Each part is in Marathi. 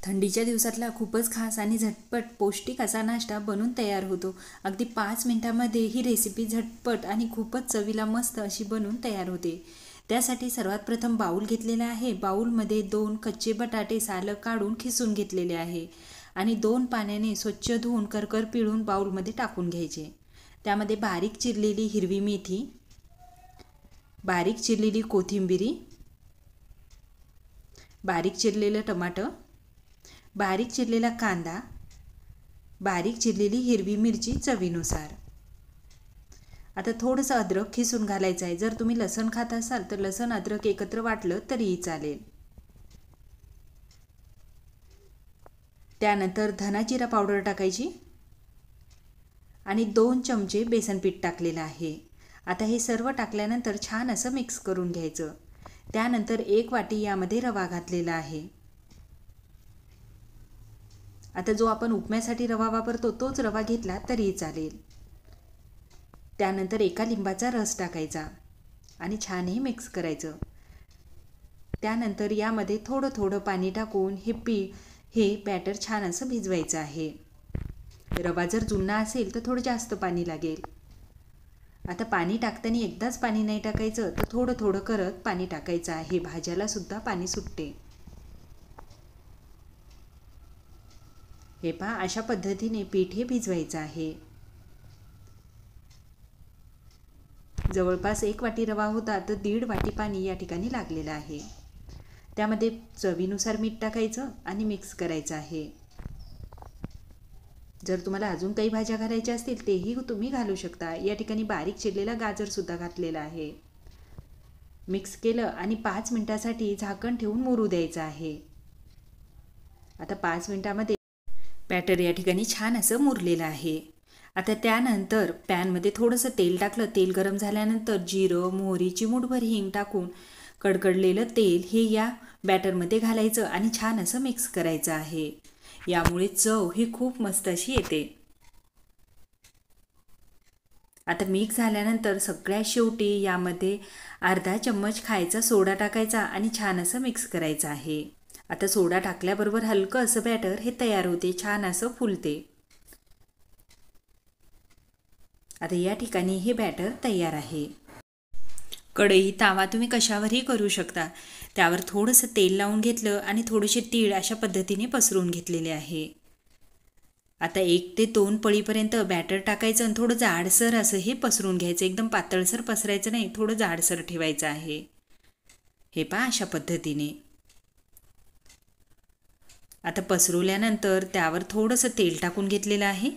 थंडीच्या दिवसातला खूपच खास आणि झटपट पौष्टिक असा नाश्ता बनून तयार होतो। अगदी 5 मिनिटांमध्ये ही रेसिपी झटपट आणि खूपच चवीला मस्त अशी बनून तयार होते। त्यासाठी सर्वात प्रथम बाउल घेतलेला आहे। बाउलमध्ये 2 कच्चे बटाटे साल काढून खिसून घेतलेले आहे आणि 2 पाण्याने स्वच्छ धुवून करकर पिळून बाउलमध्ये टाकून घ्यायचे। त्यामध्ये बारीक चिरलेली हिरवी मेथी, बारीक चिरलेली कोथिंबीर, बारीक चिरलेलं टमाटर, बारीक चिरलेला कांदा, बारीक चिरलेली हिरवी मिरची चवीनुसार। आता थोडंसं अद्रक खिसून घालायचं आहे। जर तुम्ही लसण खात असाल तर लसण अद्रक एकत्र वाटलं तरीही चालेल। त्यानंतर धना जिरा पावडर टाकायची आणि 2 चमचे बेसन पीठ टाकलेलं आहे। आता हे सर्व टाकल्यानंतर छान असं मिक्स करून घ्यायचं। त्यानंतर 1 वाटी यामध्ये रवा घातलेला आहे। आता जो आपण उपम्यासाठी रवा वापरतो तोच रवा घेतला तरीही चालेल। त्यानंतर 1 लिंबाचा रस टाकायचा आणि छान हे मिक्स करायचं। त्यानंतर यामध्ये थोडं थोडं पाणी टाकून हे बॅटर छान असं भिजवायचं आहे। रवा जर जुना असेल तर थोडं जास्त पाणी लागेल। आता पाणी टाकताना एकदाच पाणी नाही टाकायचं तर थोडं थोडं करत पाणी टाकायचं आहे। भाज्याला सुद्धा पाणी सुटते। हे पहा, अशा पद्धतीने पीठ हे भिजवायचं आहे। जवळपास 1 वाटी रवा होता तर 1.5 वाटी पाणी या ठिकाणी लागलेलं आहे। त्यामध्ये चवीनुसार मीठ टाकायचं आणि मिक्स करायचं आहे। जर तुम्हाला अजून काही भाज्या घालायच्या असतील तेही तुम्ही घालू शकता। या ठिकाणी बारीक चिरलेला गाजर सुद्धा घातलेला आहे। मिक्स केलं आणि 5 मिनिटांसाठी झाकण ठेवून मुरू द्यायचं आहे। आता 5 मिनिटांमध्ये बॅटर या ठिकाणी छान असं मुरलेलं आहे। आता त्यानंतर पॅनमध्ये थोडंसं तेल टाकलं। तेल गरम झाल्यानंतर जिरं, मोहरी, चिमूटभर हिंग टाकून कडकडलेलं तेल हे या बॅटरमध्ये घालायचं आणि छान असं मिक्स करायचं आहे। यामुळे चव ही खूप मस्त अशी येते। आता मिक्स झाल्यानंतर सगळ्यात शेवटी यामध्ये अर्धा चम्मच खायचा सोडा टाकायचा आणि छान असं मिक्स करायचं आहे। आता सोडा टाकल्याबरोबर हलकं असं बॅटर हे तयार होते, छान असं फुलते। आता या ठिकाणी हे बॅटर तयार आहे। कढई, तावा तुम्ही कशावरही करू शकता। त्यावर थोडंसं तेल लावून घेतलं आणि थोडेसे तीळ अशा पद्धतीने पसरून घेतलेले आहे। आता 1 ते 2 पळीपर्यंत बॅटर टाकायचं आणि थोडं जाडसर असं हे पसरून घ्यायचं। एकदम पातळसर पसरायचं नाही, थोडं जाडसर ठेवायचं आहे। हे पहा, अशा पद्धतीने। आता पसरवल्यानंतर त्यावर थोडंसं तेल टाकून घेतलेलं आहे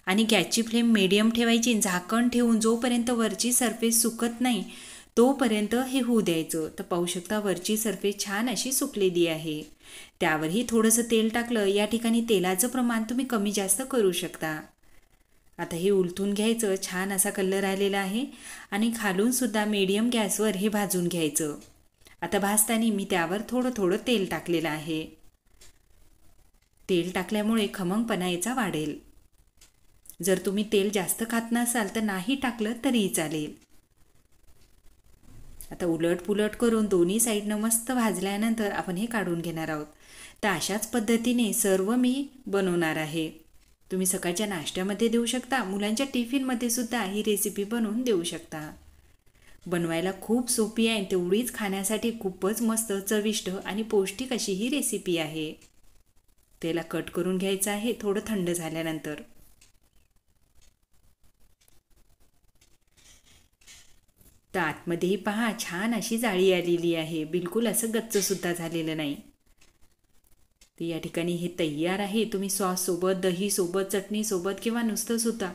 आणि गॅसची फ्लेम मीडियम ठेवायची। झाकण ठेवून जोपर्यंत वरची सरफेस सुकत नाही तोपर्यंत हे होऊ द्यायचं। तर पाहू शकता वरची सरफेस छान अशी सुकलेली आहे। त्यावरही थोडंसं तेल टाकलं। या ठिकाणी तेलाचं प्रमाण तुम्ही कमी जास्त करू शकता। आता हे उलटून घ्यायचं। छान असा कलर आलेला आहे आणि खालून सुद्धा मीडियम गॅसवर हे भाजून घ्यायचं। आता भाजताना मी त्यावर थोडं थोडं तेल टाकलेलं आहे। तेल टाकल्यामुळे खमंगपणा याचा वाढेल। जर तुम्ही तेल जास्त खात नसाल तर नाही टाकलं तरीही चालेल। आता उलट पुलट करून दोन्ही साईडनं मस्त भाजल्यानंतर आपण हे काढून घेणार आहोत। तर अशाच पद्धतीने सर्व मी बनवणार आहे। तुम्ही सकाळच्या नाश्त्यामध्ये देऊ शकता, मुलांच्या टिफिनमध्ये सुद्धा ही रेसिपी बनवून देऊ शकता। बनवायला खूप सोपी आहे, तेवढीच खाण्यासाठी खूपच मस्त, चविष्ट आणि पौष्टिक अशी ही रेसिपी आहे। त्याला कट करून घ्यायचं आहे थोडं थंड झाल्यानंतर। तर आतमध्येही पहा छान अशी जाळी आलेली आहे, बिलकुल असं गच्च सुद्धा झालेलं नाही। तर या ठिकाणी हे तयार आहे। तुम्ही सॉस सोबत, दही सोबत, चटणी सोबत किंवा नुसतं सुद्धा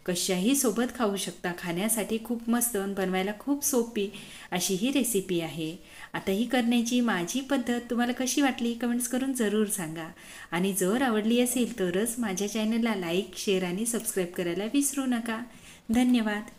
कशाही सोबत खाऊ शकता। खाण्यासाठी खूप मस्त, बनवायला खूप सोपी अशी ही रेसिपी आहे। आता ही करण्याची माझी पद्धत तुम्हाला कशी वाटली कमेंट्स करून जरूर सांगा आणि जर आवडली असेल तरच माझ्या चॅनलला लाईक, शेअर आणि सबस्क्राईब करायला विसरू नका। धन्यवाद।